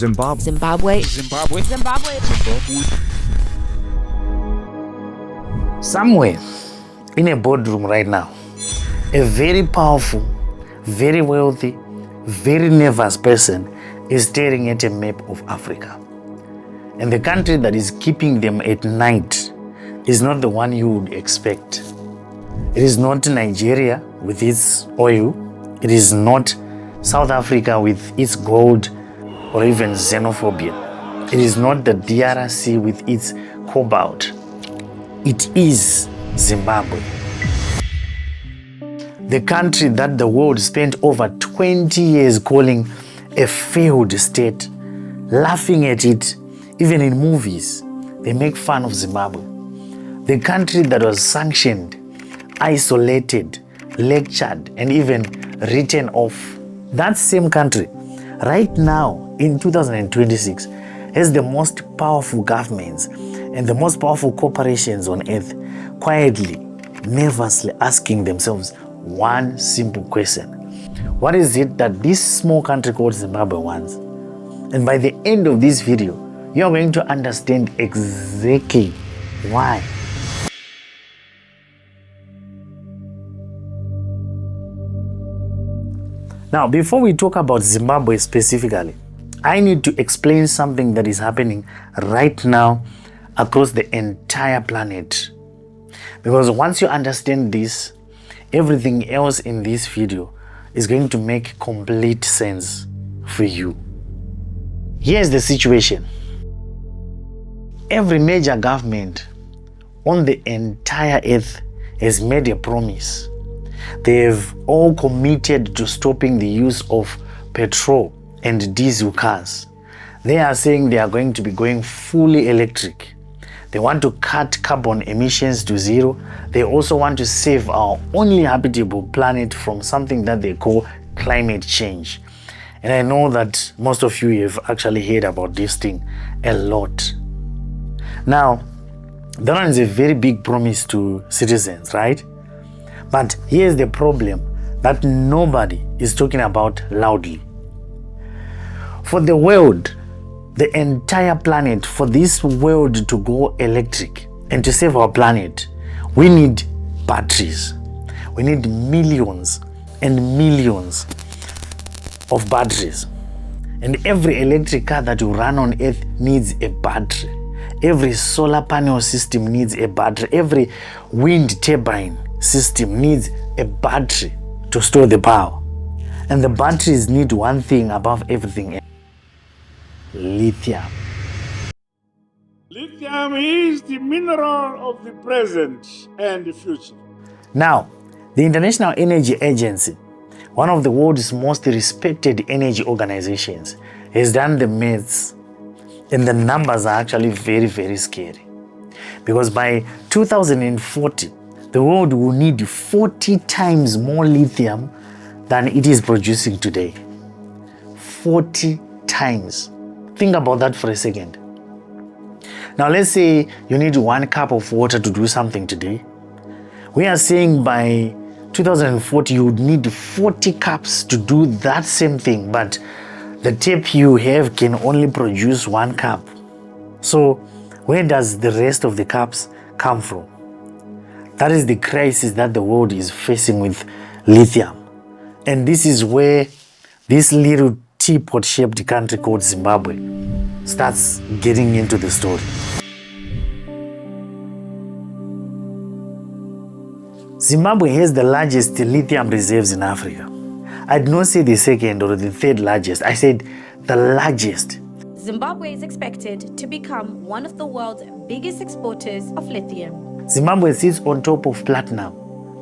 Zimbabwe. Zimbabwe. Zimbabwe. Zimbabwe. Somewhere in a boardroom right now, a very powerful, very wealthy, very nervous person is staring at a map of Africa. And the country that is keeping them at night is not the one you would expect. It is not Nigeria with its oil. It is not South Africa with its gold or even xenophobia. It is not the DRC with its cobalt. It is Zimbabwe. The country that the world spent over 20 years calling a failed state, laughing at it, even in movies. They make fun of Zimbabwe. The country that was sanctioned, isolated, lectured, and even written off. That same country, right now in 2026, has the most powerful governments and the most powerful corporations on earth quietly, nervously asking themselves one simple question. What is it that this small country called Zimbabwe wants? And by the end of this video, you are going to understand exactly why. Now, before we talk about Zimbabwe specifically, I need to explain something that is happening right now across the entire planet. Because once you understand this, everything else in this video is going to make complete sense for you. Here's the situation. Every major government on the entire earth has made a promise. They have all committed to stopping the use of petrol and diesel cars. They are saying they are going to be going fully electric. They want to cut carbon emissions to zero. They also want to save our only habitable planet from something that they call climate change. And I know that most of you have actually heard about this thing a lot. Now, that one is a very big promise to citizens, right? But here's the problem that nobody is talking about loudly. For the world, the entire planet, for this world to go electric and to save our planet, we need batteries. We need millions and millions of batteries. And every electric car that will run on earth needs a battery. Every solar panel system needs a battery. Every wind turbine system needs a battery to store the power. And the batteries need one thing above everything else: lithium. Lithium is the mineral of the present and the future. Now, the International Energy Agency, one of the world's most respected energy organizations, has done the maths, and the numbers are actually very, very scary. Because by 2040, the world will need 40 times more lithium than it is producing today. 40 times. Think about that for a second. Now let's say you need 1 cup of water to do something today. We are saying by 2040 you would need 40 cups to do that same thing, but the tap you have can only produce 1 cup. So where does the rest of the cups come from? That is the crisis that the world is facing with lithium. And this is where this little teapot-shaped country called Zimbabwe starts getting into the story. Zimbabwe has the largest lithium reserves in Africa. I did not say the second or the third largest. I said the largest. Zimbabwe is expected to become one of the world's biggest exporters of lithium. Zimbabwe sits on top of platinum,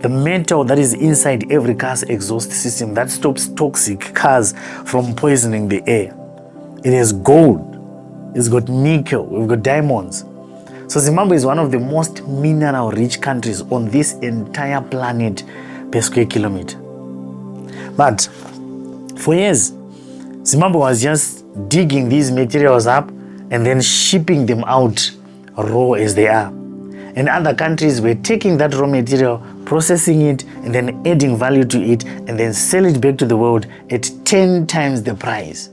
the metal that is inside every car's exhaust system that stops toxic cars from poisoning the air. It has gold, it's got nickel, we've got diamonds. So Zimbabwe is one of the most mineral-rich countries on this entire planet per square kilometer. But for years, Zimbabwe was just digging these materials up and then shipping them out raw as they are. And other countries were taking that raw material, processing it, and then adding value to it, and then sell it back to the world at 10 times the price.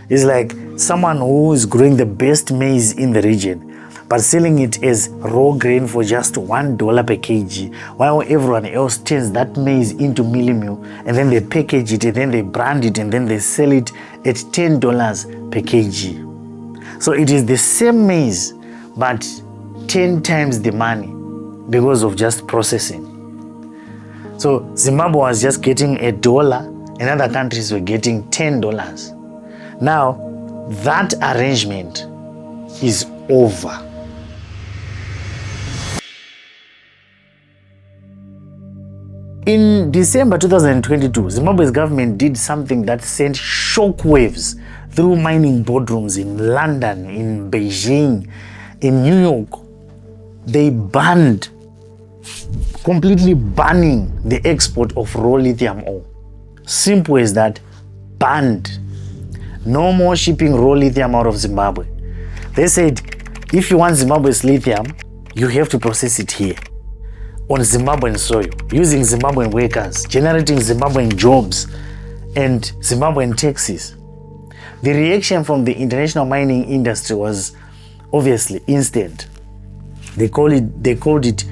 is like someone who is growing the best maize in the region but selling it as raw grain for just $1 per kg, while everyone else turns that maize into mealie meal, and then they package it, and then they brand it, and then they sell it at $10 per kg. So it is the same maize, but 10 times the money because of just processing. So Zimbabwe was just getting $1, and other countries were getting $10. Now, that arrangement is over. In December 2022, Zimbabwe's government did something that sent shockwaves through mining boardrooms in London, in Beijing, in New York. They completely banning the export of raw lithium ore. Simple as that, banned. No more shipping raw lithium out of Zimbabwe. They said, if you want Zimbabwe's lithium, you have to process it here, on Zimbabwean soil, using Zimbabwean workers, generating Zimbabwean jobs and Zimbabwean taxes. The reaction from the international mining industry was obviously instant. They called it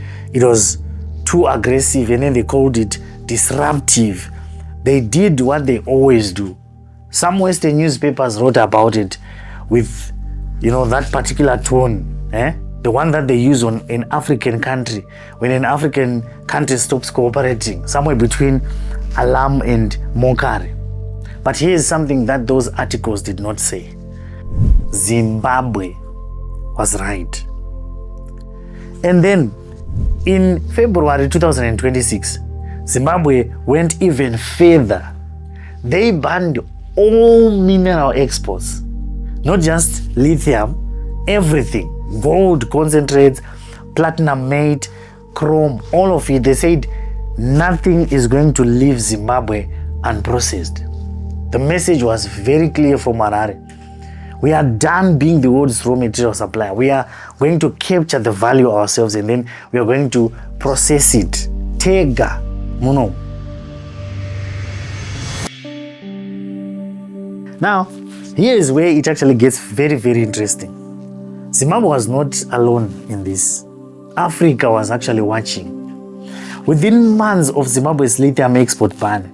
was too aggressive, and then they called it disruptive. They did what they always do. Some Western newspapers wrote about it with, that particular tone, the one that they use on an African country, when an African country stops cooperating, somewhere between alarm and mockery. But here's something that those articles did not say. Zimbabwe was right. And then in February 2026, Zimbabwe went even further. They banned all mineral exports, not just lithium, everything. Gold concentrates, platinum mate, chrome, all of it. They said nothing is going to leave Zimbabwe unprocessed. The message was very clear from Harare. We are done being the world's raw material supplier. We are going to capture the value ourselves, and then we are going to process it. Tega, muno. Now, here is where it actually gets very, very interesting. Zimbabwe was not alone in this. Africa was actually watching. Within months of Zimbabwe's lithium export ban,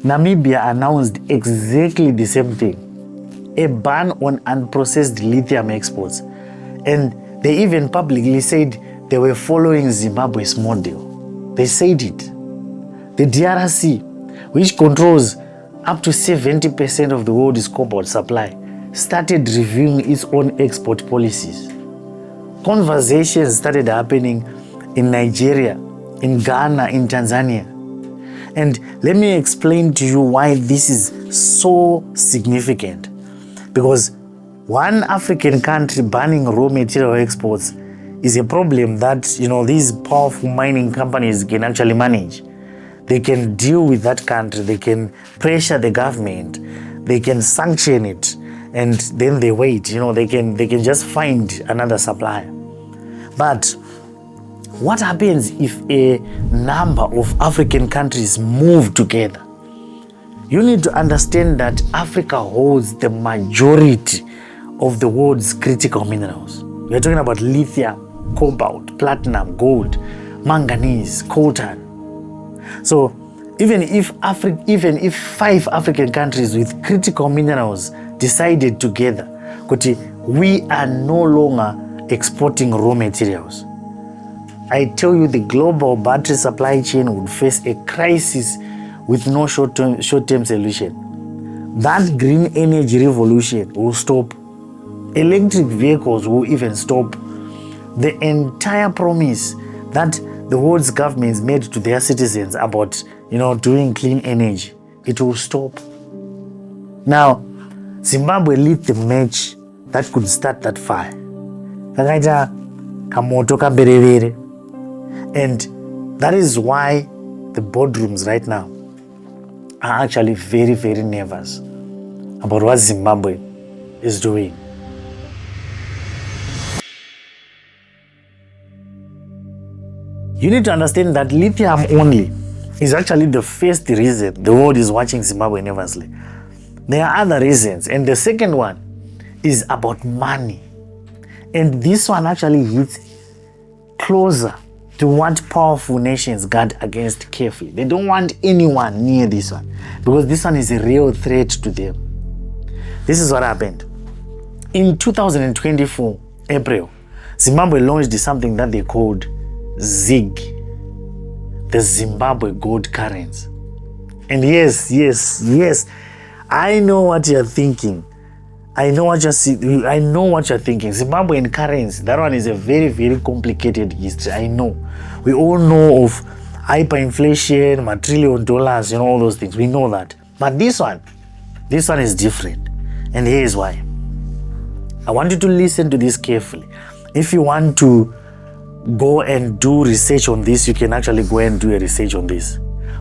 Namibia announced exactly the same thing, a ban on unprocessed lithium exports. And they even publicly said they were following Zimbabwe's model. They said it. The DRC, which controls up to 70% of the world's cobalt supply, started reviewing its own export policies. Conversations started happening in Nigeria, in Ghana, in Tanzania. And let me explain to you why this is so significant. Because one African country banning raw material exports is a problem that, these powerful mining companies can actually manage. They can deal with that country, they can pressure the government, they can sanction it, and then they wait. They can just find another supplier. But what happens if a number of African countries move together? You need to understand that Africa holds the majority of the world's critical minerals. We're talking about lithium, cobalt, platinum, gold, manganese, coltan. So even if 5 African countries with critical minerals decided together, we are no longer exporting raw materials, I tell you the global battery supply chain would face a crisis with no short-term solution. That green energy revolution will stop. Electric vehicles will even stop. The entire promise that the world's governments made to their citizens about, doing clean energy, it will stop. Now, Zimbabwe lit the match that could start that fire. And that is why the boardrooms right now are actually very, very nervous about what Zimbabwe is doing. You need to understand that lithium only is actually the first reason the world is watching Zimbabwe nervously. There are other reasons. And the second one is about money. And this one actually hits closer to what powerful nations guard against carefully. They don't want anyone near this one because this one is a real threat to them. This is what happened. In 2024, April, Zimbabwe launched something that they called ZIG, the Zimbabwe gold currency. And yes, I know what you're thinking. I know what you're thinking. Zimbabwean currency, that one is a very, very complicated history. I know. We all know of hyperinflation, $1 trillion, all those things. We know that. But this one is different. And here's why. I want you to listen to this carefully. If you want to go and do research on this, you can actually go and do a research on this.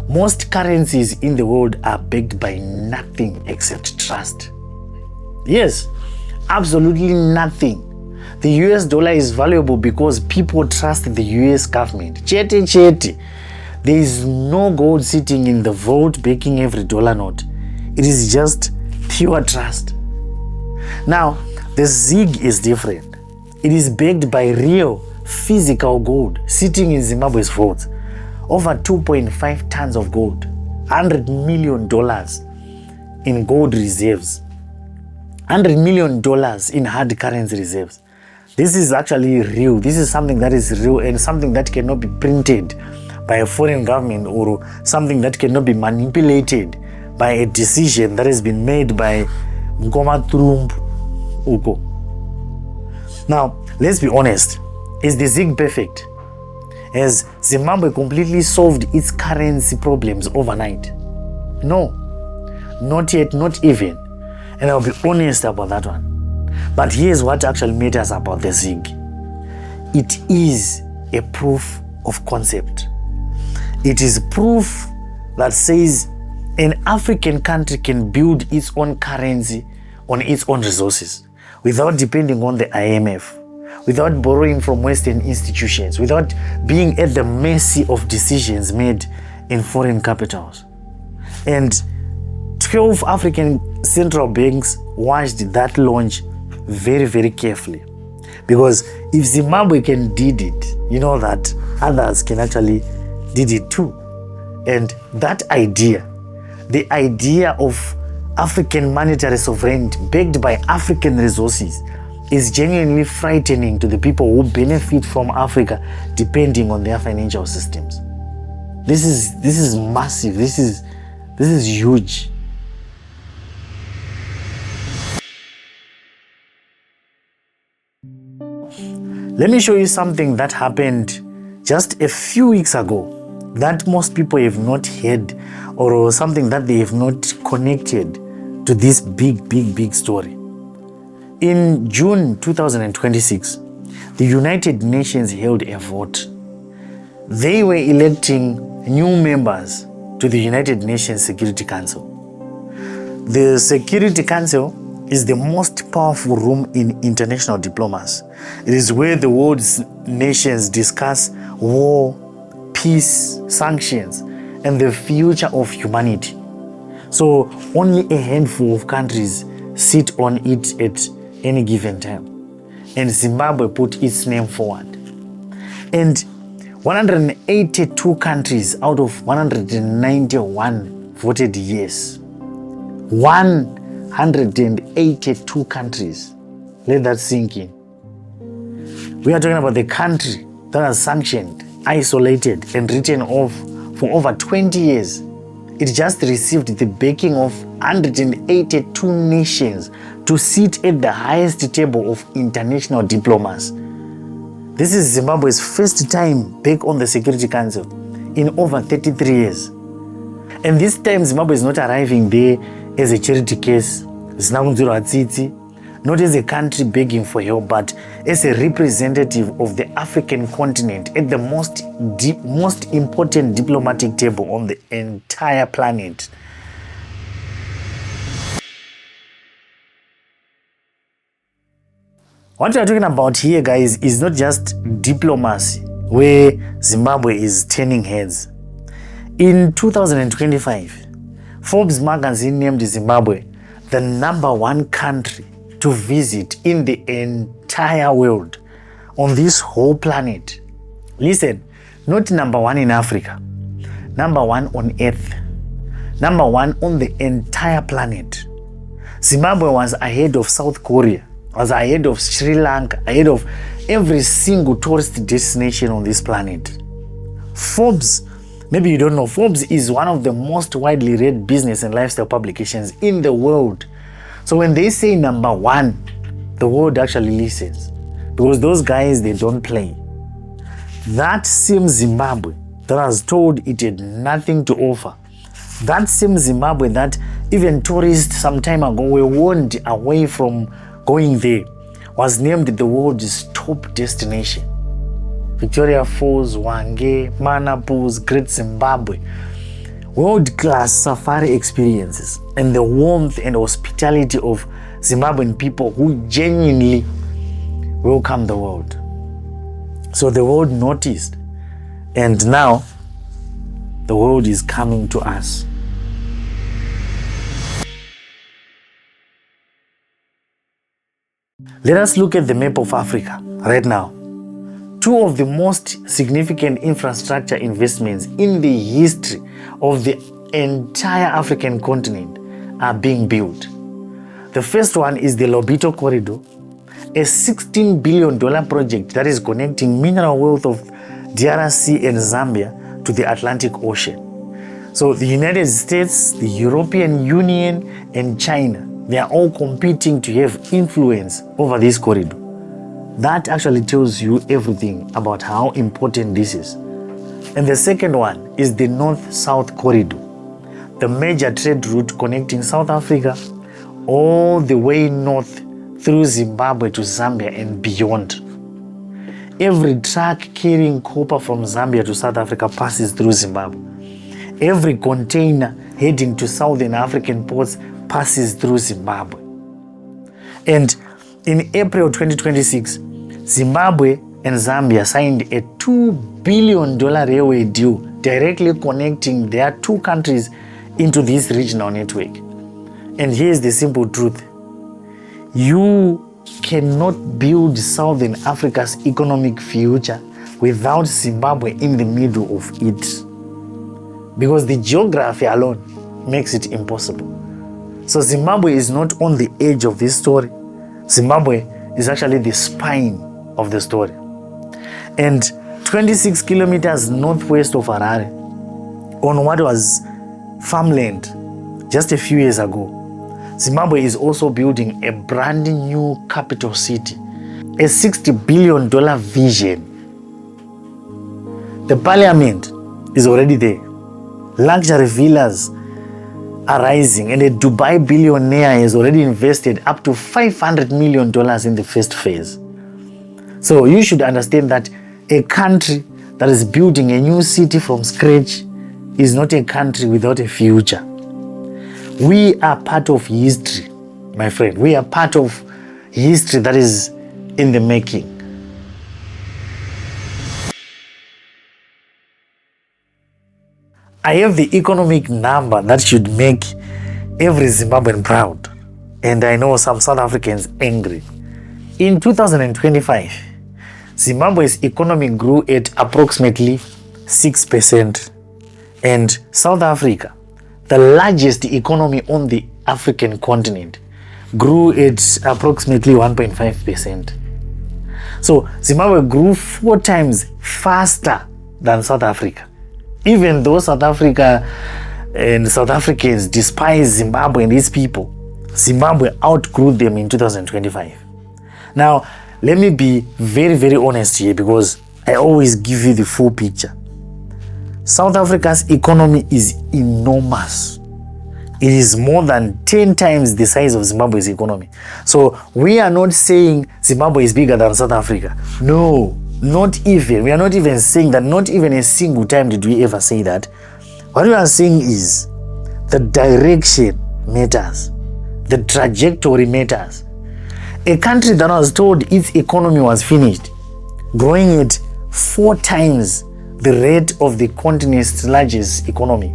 Most currencies in the world are backed by nothing except trust. Yes, absolutely nothing. The US dollar is valuable because people trust the US government. Chete. There is no gold sitting in the vault backing every dollar note. It is just pure trust. Now, the ZIG is different. It is backed by real physical gold sitting in Zimbabwe's vaults. Over 2.5 tons of gold, $100 million in gold reserves, $100 million in hard currency reserves. This is actually real. This is something that is real and something that cannot be printed by a foreign government or something that cannot be manipulated by a decision that has been made by Mkoma Trump Uko. Now, let's be honest. Is the ZIG perfect? Has Zimbabwe completely solved its currency problems overnight? No, not yet, not even. And I'll be honest about that one. But here's what actually matters about the ZIG. It is a proof of concept. It is proof that says an African country can build its own currency on its own resources without depending on the IMF, without borrowing from Western institutions, without being at the mercy of decisions made in foreign capitals. And 12 African central banks watched that launch very, very carefully. Because if Zimbabwe did it, you know that others can actually did it too. And that idea, the idea of African monetary sovereignty backed by African resources, is genuinely frightening to the people who benefit from Africa depending on their financial systems. This is massive. This is huge. Let me show you something that happened just a few weeks ago that most people have not heard, or something that they have not connected to this big story. In June 2026, the United Nations held a vote. They were electing new members to the United Nations Security Council. The Security Council is the most powerful room in international diplomacy. It is where the world's nations discuss war, peace, sanctions, and the future of humanity. So only a handful of countries sit on it at any given time. And Zimbabwe put its name forward. And 182 countries out of 191 voted yes. 182 countries. Let that sink in. We are talking about the country that has sanctioned, isolated, and written off for over 20 years. It just received the backing of 182 nations to sit at the highest table of international diplomacy. This is Zimbabwe's first time back on the Security Council in over 33 years. And this time Zimbabwe is not arriving there as a charity case, not as a country begging for help, but as a representative of the African continent at the most important diplomatic table on the entire planet. What we are talking about here, guys, is not just diplomacy, where Zimbabwe is turning heads. In 2025, Forbes magazine named Zimbabwe the number one country to visit in the entire world, on this whole planet. Listen, not number one in Africa, number one on earth, number one on the entire planet. Zimbabwe was ahead of South Korea, was ahead of Sri Lanka, ahead of every single tourist destination on this planet. Forbes, maybe you don't know, Forbes is one of the most widely read business and lifestyle publications in the world. So when they say number one, the world actually listens, because those guys, they don't play. That same Zimbabwe that was told it had nothing to offer, that same Zimbabwe that even tourists some time ago were warned away from going there, was named the world's top destination. Victoria Falls, Hwange, Mana Pools, Great Zimbabwe. World-class safari experiences and the warmth and hospitality of Zimbabwean people who genuinely welcome the world. So the world noticed, and now the world is coming to us. Let us look at the map of Africa right now. Two of the most significant infrastructure investments in the history of the entire African continent are being built. The first one is the Lobito Corridor, a $16 billion project that is connecting mineral wealth of DRC and Zambia to the Atlantic Ocean. So the United States, the European Union, and China, they are all competing to have influence over this corridor. That actually tells you everything about how important this is. And the second one is the North-South Corridor, the major trade route connecting South Africa all the way north through Zimbabwe to Zambia and beyond. Every truck carrying copper from Zambia to South Africa passes through Zimbabwe. Every container heading to Southern African ports passes through Zimbabwe. And in April 2026, Zimbabwe and Zambia signed a $2 billion railway deal directly connecting their two countries into this regional network. And here's the simple truth. You cannot build Southern Africa's economic future without Zimbabwe in the middle of it, because the geography alone makes it impossible. So Zimbabwe is not on the edge of this story. Zimbabwe is actually the spine of the story. And 26 kilometers northwest of Harare, on what was farmland just a few years ago, Zimbabwe is also building a brand new capital city, a $60 billion vision. The parliament is already there. Luxury villas are rising, and a Dubai billionaire has already invested up to $500 million in the first phase. So you should understand that a country that is building a new city from scratch is not a country without a future. We are part of history, my friend. We are part of history that is in the making. I have the economic number that should make every Zimbabwean proud, and I know some South Africans angry. In 2025, Zimbabwe's economy grew at approximately 6%, and South Africa, the largest economy on the African continent, grew at approximately 1.5%. So Zimbabwe grew 4 times faster than South Africa. Even though South Africa and South Africans despise Zimbabwe and its people, Zimbabwe outgrew them in 2025. Now, let me be very, very honest here, because I always give you the full picture. South Africa's economy is enormous. It is more than 10 times the size of Zimbabwe's economy. So we are not saying Zimbabwe is bigger than South Africa. No, not even. We are not even saying that. Not even a single time did we ever say that. What we are saying is the direction matters. The trajectory matters. A country that was told its economy was finished, growing at 4 times the rate of the continent's largest economy,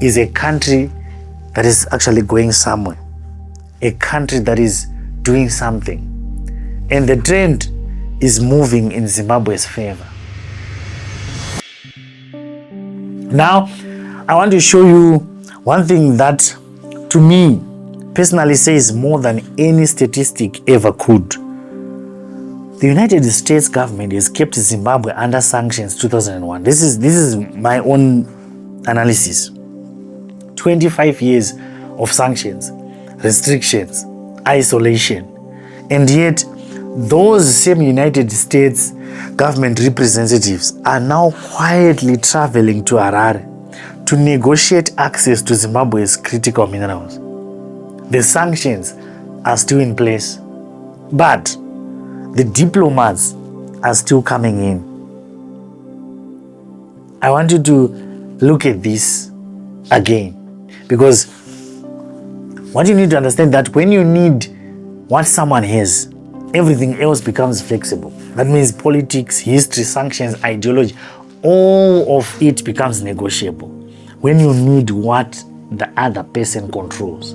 is a country that is actually going somewhere. a country that is doing something. And the trend is moving in Zimbabwe's favor. Now, I want to show you one thing that, to me, personally says more than any statistic ever could. The United States government has kept Zimbabwe under sanctions 2001. This is my own analysis. 25 years of sanctions, restrictions, isolation. And yet, those same United States government representatives are now quietly traveling to Harare to negotiate access to Zimbabwe's critical minerals. The sanctions are still in place, but the diplomats are still coming in. I want you to look at this again, because what you need to understand that when you need what someone has, everything else becomes flexible. That means politics, history, sanctions, ideology, all of it becomes negotiable when you need what the other person controls.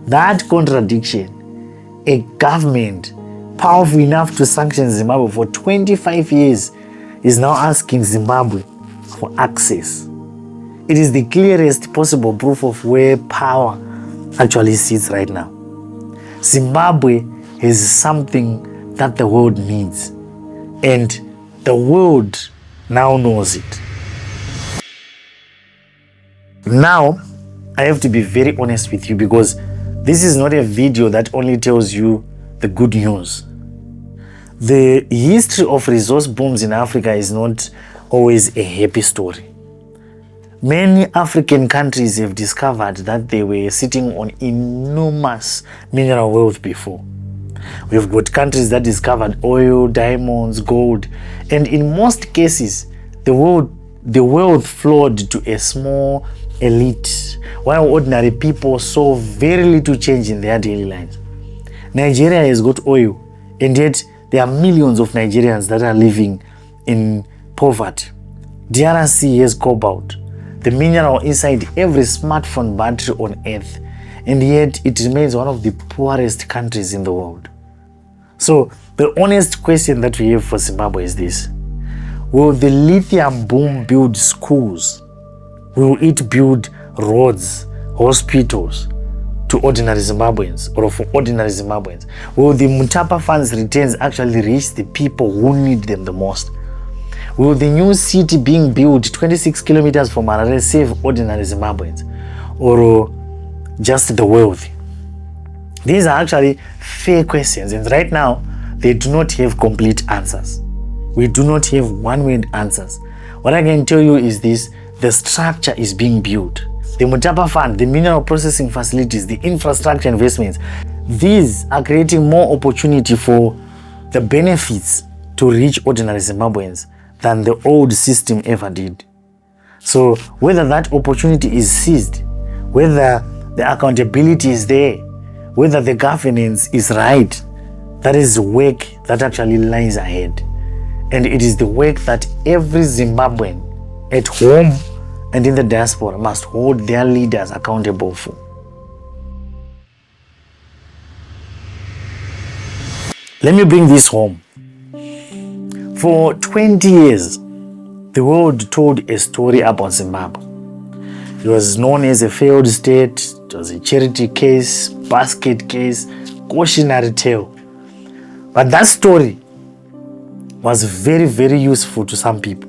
That contradiction, a government powerful enough to sanction Zimbabwe for 25 years is now asking Zimbabwe for access. It is the clearest possible proof of where power actually sits right now. Zimbabwe is something that the world needs, and the world now knows it. Now, I have to be very honest with you, because this is not a video that only tells you the good news. The history of resource booms in Africa is not always a happy story. Many African countries have discovered that they were sitting on enormous mineral wealth before. We've got countries that discovered oil, diamonds, gold, and in most cases, the wealth flowed to a small elite, while ordinary people saw very little change in their daily lives. Nigeria has got oil, and yet there are millions of Nigerians that are living in poverty. DRC has cobalt, the mineral inside every smartphone battery on earth, and yet it remains one of the poorest countries in the world. So the honest question that we have for Zimbabwe is this: will the lithium boom build schools? Will it build roads, hospitals to ordinary Zimbabweans, or for ordinary Zimbabweans? Will the Mutapa funds returns actually reach the people who need them the most? Will the new city being built 26 kilometers from Harare save ordinary Zimbabweans, or just the wealthy? These are actually fair questions, and right now they do not have complete answers. We do not have one-word answers. What I can tell you is this: the structure is being built. The Mutapa Fund, the mineral processing facilities, the infrastructure investments, these are creating more opportunity for the benefits to reach ordinary Zimbabweans than the old system ever did. So whether that opportunity is seized, whether the accountability is there, whether the governance is right, that is the work that actually lies ahead. And it is the work that every Zimbabwean at home and in the diaspora must hold their leaders accountable for. Let me bring this home. For 20 years, the world told a story about Zimbabwe. It was known as a failed state, it was a charity case, basket case, cautionary tale. But that story was very, very useful to some people.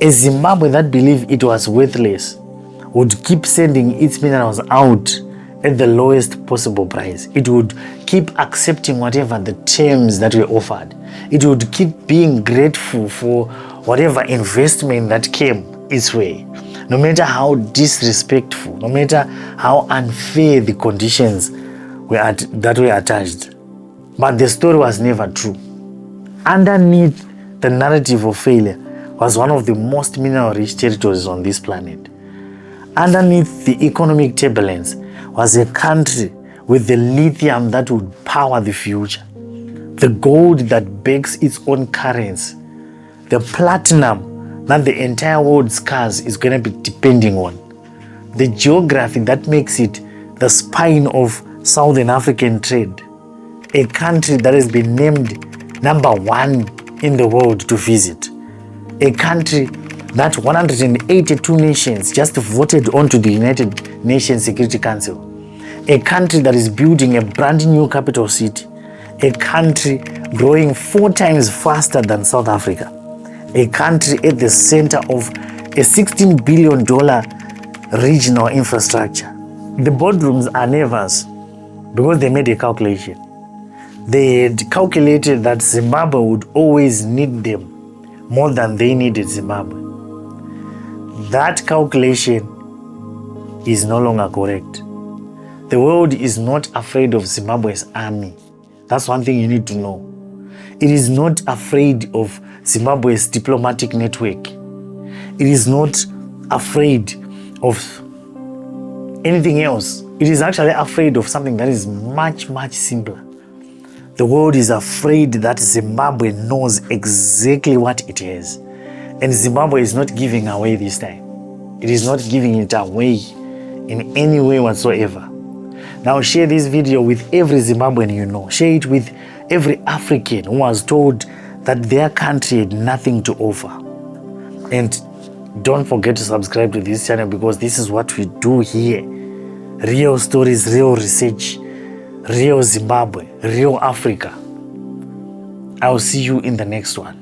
A Zimbabwe that believed it was worthless would keep sending its minerals out at the lowest possible price. It would keep accepting whatever the terms that were offered. It would keep being grateful for whatever investment that came its way, no matter how disrespectful, no matter how unfair the conditions that were attached. But the story was never true. Underneath the narrative of failure was one of the most mineral-rich territories on this planet. Underneath the economic turbulence was a country with the lithium that would power the future, the gold that bakes its own currency, the platinum that the entire world's cars is going to be depending on, the geography that makes it the spine of Southern African trade, a country that has been named #1 in the world to visit, a country that 182 nations just voted onto the United Nations Security Council, a country that is building a brand new capital city, a country growing 4 times faster than South Africa, a country at the center of a $16 billion regional infrastructure. The boardrooms are nervous because they made a calculation. They had calculated that Zimbabwe would always need them more than they needed Zimbabwe. That calculation is no longer correct. The world is not afraid of Zimbabwe's army. That's one thing you need to know. It is not afraid of Zimbabwe's diplomatic network. It is not afraid of anything else. It is actually afraid of something that is much, much simpler. The world is afraid that Zimbabwe knows exactly what it has. And Zimbabwe is not giving away this time. It is not giving it away in any way whatsoever. Now share this video with every Zimbabwean you know. Share it with every African who was told that their country had nothing to offer. And don't forget to subscribe to this channel, because this is what we do here. Real stories, real research, real Zimbabwe, real Africa. I'll see you in the next one.